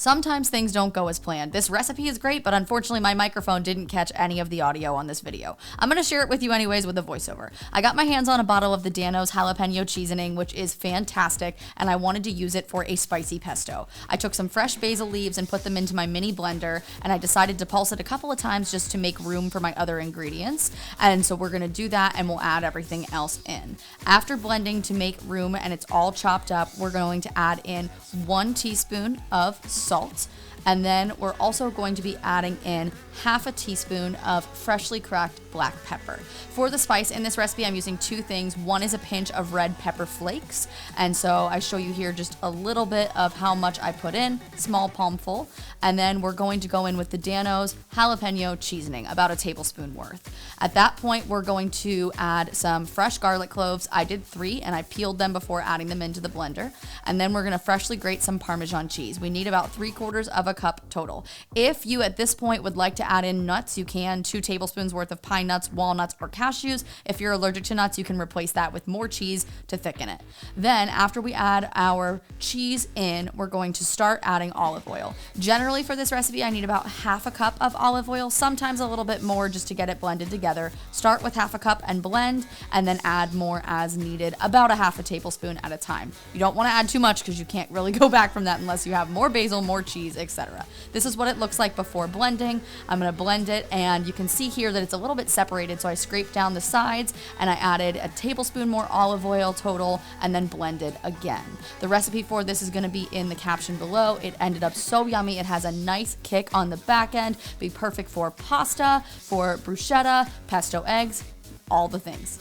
Sometimes things don't go as planned. This recipe is great, but unfortunately my microphone didn't catch any of the audio on this video. I'm gonna share it with you anyways with a voiceover. I got my hands on a bottle of the Dano's Jalapeño Cheesoning, which is fantastic, and I wanted to use it for a spicy pesto. I took some fresh basil leaves and put them into my mini blender, and I decided to pulse it a couple of times just to make room for my other ingredients. And so we're gonna do that, and we'll add everything else in. After blending to make room and it's all chopped up, we're going to add in 1 teaspoon of salt, and then we're also going to be adding in half a teaspoon of freshly cracked black pepper. For the spice in this recipe, I'm using 2 things. One is a pinch of red pepper flakes, and so I show you here just a little bit of how much I put in, small palmful, and then we're going to go in with the Dano's Jalapeño Cheesoning, about a tablespoon worth. At that point, we're going to add some fresh garlic cloves. I did 3, and I peeled them before adding them into the blender, and then we're gonna freshly grate some Parmesan cheese. We need about 3/4 of a cup total. If you at this point would like to add in nuts, you can. 2 tablespoons worth of pine nuts, walnuts, or cashews. If you're allergic to nuts, you can replace that with more cheese to thicken it. Then after we add our cheese in, we're going to start adding olive oil. Generally for this recipe, I need about half a cup of olive oil, sometimes a little bit more just to get it blended together. Start with half a cup and blend, and then add more as needed, about a half a tablespoon at a time. You don't want to add too much because you can't really go back from that unless you have more basil, more cheese, etc. This is what it looks like before blending. I'm going to blend it, and you can see here that it's a little bit separated, so I scraped down the sides and I added a tablespoon more olive oil total and then blended again. The recipe for this is going to be in the caption below. It ended up so yummy. It has a nice kick on the back end, be perfect for pasta, for bruschetta, pesto eggs, all the things.